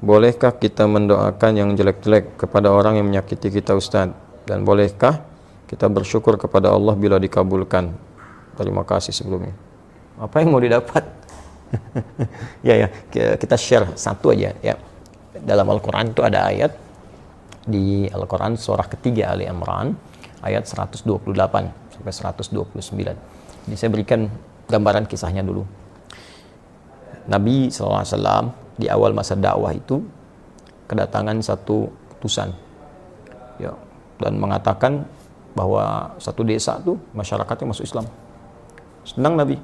bolehkah kita mendoakan yang jelek-jelek kepada orang yang menyakiti kita Ustaz? Dan bolehkah kita bersyukur kepada Allah bila dikabulkan? Terima kasih sebelumnya. Apa yang mau didapat? Ya, kita share satu aja ya. Dalam Al-Quran itu ada ayat di Al-Quran surah ketiga Ali Imran ayat 128 sampai 129. Ini saya berikan gambaran kisahnya dulu. Nabi SAW di awal masa dakwah itu kedatangan satu utusan ya, dan mengatakan bahwa satu desa tuh masyarakatnya masuk Islam. Senang Nabi,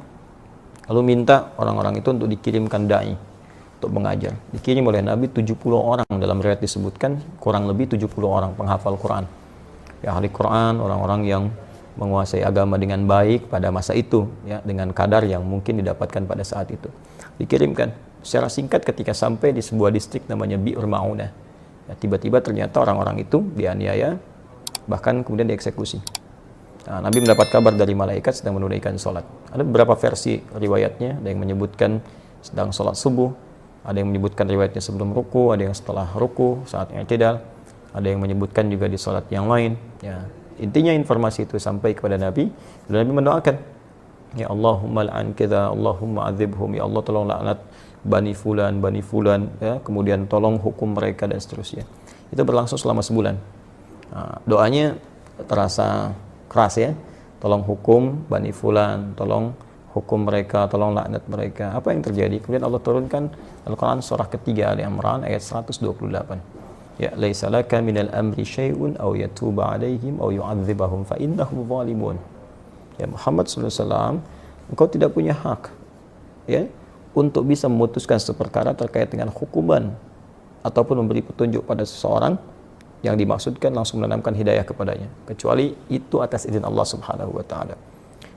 lalu minta orang-orang itu untuk dikirimkan dai untuk mengajar. Dikirim oleh Nabi 70 orang, dalam riwayat disebutkan kurang lebih 70 orang penghafal Quran ya, ahli Quran, orang-orang yang menguasai agama dengan baik pada masa itu ya, dengan kadar yang mungkin didapatkan pada saat itu. Dikirimkan secara singkat, ketika sampai di sebuah distrik namanya Bi'ur Ma'unah ya, tiba-tiba ternyata orang-orang itu dianiaya, bahkan kemudian dieksekusi. Nah, Nabi mendapat kabar dari malaikat sedang menunaikan sholat. Ada beberapa versi riwayatnya, ada yang menyebutkan sedang sholat subuh, ada yang menyebutkan riwayatnya sebelum ruku, ada yang setelah ruku saat i'tidal, ada yang menyebutkan juga di sholat yang lain ya. Intinya informasi itu sampai kepada Nabi, dan Nabi mendoakan, ya Allahumma al'an kita, Allahumma adzibhum, ya Allah tolong laknat Bani Fulan ya, kemudian tolong hukum mereka dan seterusnya. Itu berlangsung selama sebulan. Nah, doanya terasa keras ya, tolong hukum Bani Fulan, tolong hukum mereka, tolong laknat mereka. Apa yang terjadi? Kemudian Allah turunkan Al-Quran surah ketiga Ali Imran ayat 128. Ya laisa laka minal amri syai'un aw yatuba 'alaihim aw yu'adzibahum fa innahum zalimun. Ya Muhammad sallallahu alaihi wasallam, engkau tidak punya hak ya untuk bisa memutuskan seperkara terkait dengan hukuman ataupun memberi petunjuk pada seseorang yang dimaksudkan langsung menanamkan hidayah kepadanya, kecuali itu atas izin Allah Subhanahu wa taala.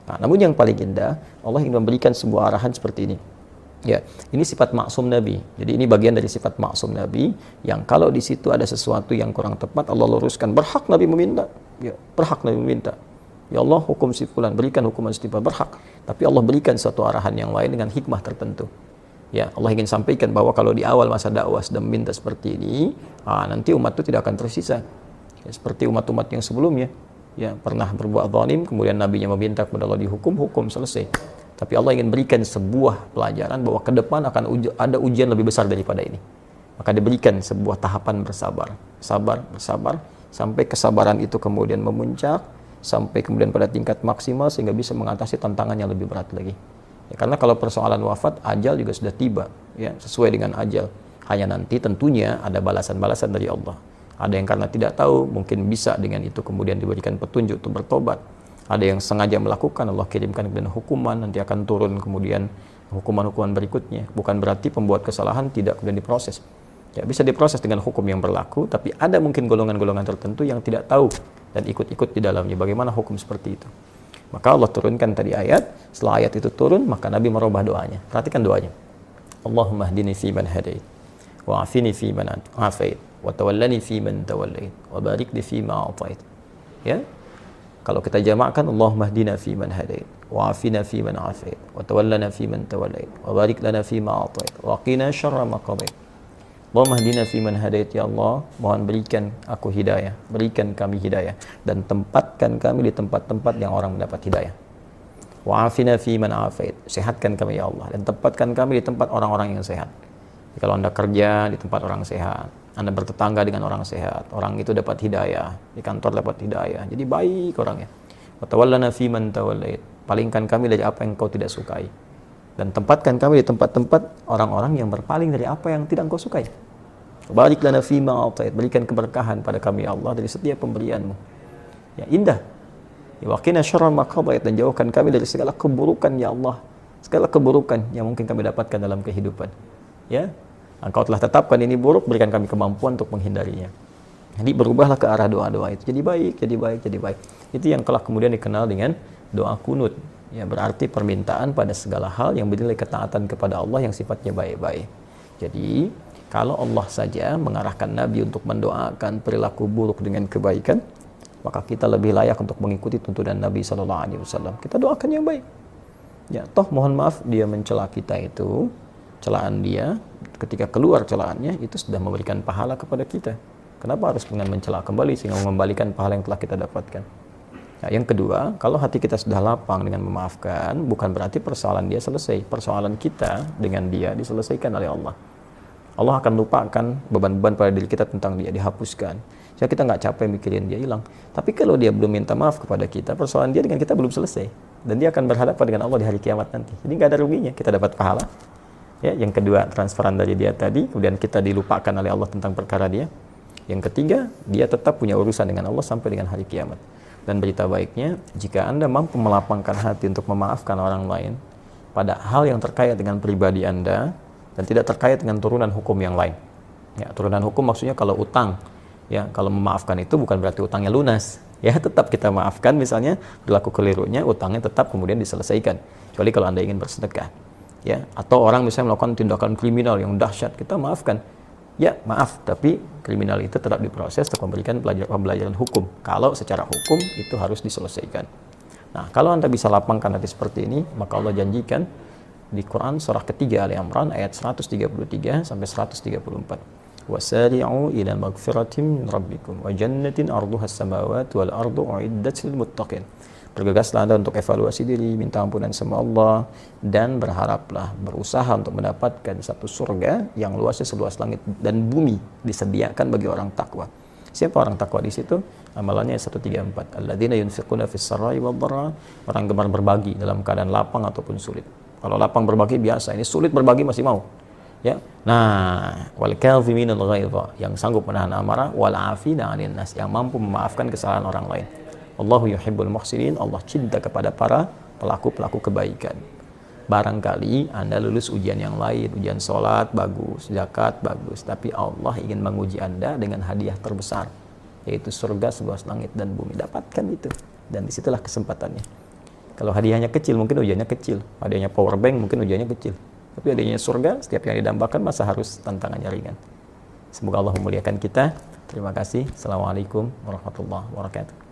Nah, namun yang paling indah, Allah ingin memberikan sebuah arahan seperti ini. Ya, ini sifat maksum Nabi. Jadi ini bagian dari sifat maksum Nabi yang kalau di situ ada sesuatu yang kurang tepat, Allah luruskan. Berhak Nabi meminta. Ya, berhak Nabi meminta. Ya Allah, hukum si fulan, berikan hukuman setimpal, berhak. Tapi Allah berikan suatu arahan yang lain dengan hikmah tertentu. Ya, Allah ingin sampaikan bahwa kalau di awal masa dakwah sedang meminta seperti ini, nanti umat itu tidak akan tersisa. Ya, seperti umat-umat yang sebelumnya. Ya, pernah berbuat zalim, kemudian nabinya meminta kepada Allah dihukum, hukum selesai. Tapi Allah ingin berikan sebuah pelajaran bahwa ke depan akan ada ujian lebih besar daripada ini. Maka diberikan sebuah tahapan bersabar, bersabar, sampai kesabaran itu kemudian memuncak, sampai kemudian pada tingkat maksimal sehingga bisa mengatasi tantangan yang lebih berat lagi. Ya, karena kalau persoalan wafat, ajal juga sudah tiba, ya, sesuai dengan ajal. Hanya nanti tentunya ada balasan-balasan dari Allah. Ada yang karena tidak tahu, mungkin bisa dengan itu kemudian diberikan petunjuk untuk bertobat. Ada yang sengaja melakukan, Allah kirimkan kemudian hukuman, nanti akan turun kemudian hukuman-hukuman berikutnya. Bukan berarti pembuat kesalahan tidak kemudian diproses. Ya, bisa diproses dengan hukum yang berlaku, tapi ada mungkin golongan-golongan tertentu yang tidak tahu dan ikut-ikut di dalamnya. Bagaimana hukum seperti itu? Maka Allah turunkan tadi ayat, setelah ayat itu turun, maka Nabi merubah doanya. Perhatikan doanya. Allahumma hdini fi man hadait, wa afini fi man afait, wa tawallani fi man tawallait, wa barik li fi ma atait. Ya. Kalau kita jamakkan, Allahumma hdina fi man hadait, wa afina fi man afait, wa tawallana fi man tawallait, wa barik lana fi ma atait, wa qina syarra ma qadait. Allahumma hdina fi man hadait, ya Allah, mohon berikan aku hidayah, berikan kami hidayah, dan tempatkan kami di tempat-tempat yang orang mendapat hidayah. Wa afina fi man afait, sehatkan kami ya Allah, dan tempatkan kami di tempat orang-orang yang sehat. Jadi, kalau Anda kerja di tempat orang sehat, Anda bertetangga dengan orang sehat, orang itu dapat hidayah, di kantor dapat hidayah, jadi baik orangnya. Wa tawallana fi man tawallait, palingkan kami dari apa yang Kau tidak sukai, dan tempatkan kami di tempat-tempat orang-orang yang berpaling dari apa yang tidak Engkau sukai. Barik lana fi ma atait, berikan keberkahan pada kami ya Allah dari setiap pemberian-Mu. Ya, indah. Wa qina syarra ma qadait, dan jauhkan kami dari segala keburukan ya Allah, segala keburukan yang mungkin kami dapatkan dalam kehidupan. Ya, Engkau telah tetapkan ini buruk, berikan kami kemampuan untuk menghindarinya. Jadi berubahlah ke arah doa-doa itu, jadi baik, jadi baik, jadi baik. Itu yang telah kemudian dikenal dengan doa kunut. Ya, berarti permintaan pada segala hal yang bernilai ketaatan kepada Allah yang sifatnya baik-baik. Jadi kalau Allah saja mengarahkan Nabi untuk mendoakan perilaku buruk dengan kebaikan, maka kita lebih layak untuk mengikuti tuntunan Nabi SAW. Kita doakan yang baik. Ya, toh mohon maaf dia mencela kita itu, celaan dia, ketika keluar celahannya itu sudah memberikan pahala kepada kita. Kenapa harus dengan mencela kembali sehingga mengembalikan pahala yang telah kita dapatkan? Nah, yang kedua, kalau hati kita sudah lapang dengan memaafkan, bukan berarti persoalan dia selesai. Persoalan kita dengan dia diselesaikan oleh Allah. Allah akan lupakan beban-beban pada diri kita tentang dia, dihapuskan. Jadi kita nggak capek mikirin dia hilang. Tapi kalau dia belum minta maaf kepada kita, persoalan dia dengan kita belum selesai. Dan dia akan berhadapan dengan Allah di hari kiamat nanti. Jadi nggak ada ruginya, kita dapat pahala. Ya, yang kedua, transferan dari dia tadi, kemudian kita dilupakan oleh Allah tentang perkara dia. Yang ketiga, dia tetap punya urusan dengan Allah sampai dengan hari kiamat. Dan berita baiknya, jika Anda mampu melapangkan hati untuk memaafkan orang lain pada hal yang terkait dengan pribadi Anda, dan tidak terkait dengan turunan hukum yang lain. Ya, turunan hukum maksudnya kalau utang, ya, kalau memaafkan itu bukan berarti utangnya lunas. Ya, tetap kita maafkan, misalnya berlaku kelirunya, utangnya tetap kemudian diselesaikan. Kecuali kalau Anda ingin bersedekah. Ya, atau orang misalnya melakukan tindakan kriminal yang dahsyat, kita maafkan. Ya, maaf, tapi kriminal itu tetap diproses untuk memberikan pembelajaran hukum. Kalau secara hukum itu harus diselesaikan. Nah, kalau Anda bisa lapangkan hati seperti ini, maka Allah janjikan di Quran surah ketiga Ali Imran ayat 133 sampai 134. Wasari'u ila magfiratin min rabbikum wa jannatin arduha as-samawati wal ardu uiddat lil muttaqin. Bergegaslah Anda untuk evaluasi diri, minta ampunan sama Allah, dan berharaplah, berusaha untuk mendapatkan satu surga yang luasnya seluas langit dan bumi, disediakan bagi orang takwa. Siapa orang takwa di situ? Amalannya 134. Alladzina yunfiquna fis sarai wad dharra, orang gemar berbagi dalam keadaan lapang ataupun sulit. Kalau lapang berbagi biasa, ini sulit berbagi masih mau. Ya. Nah, wal kadhiminal ghaidha, yang sanggup menahan amarah, wal 'afina 'anil nas, yang mampu memaafkan kesalahan orang lain. Allahu yuhibbul muhsinin, Allah cinta kepada para pelaku-pelaku kebaikan. Barangkali Anda lulus ujian yang lain, ujian sholat bagus, zakat bagus, tapi Allah ingin menguji Anda dengan hadiah terbesar, yaitu surga seluas langit dan bumi. Dapatkan itu, dan disitulah kesempatannya. Kalau hadiahnya kecil, mungkin ujiannya kecil. Hadiahnya power bank, mungkin ujiannya kecil. Tapi hadiahnya surga, setiap yang didambakan masa harus tantangannya ringan. Semoga Allah memuliakan kita. Terima kasih. Assalamualaikum warahmatullahi wabarakatuh.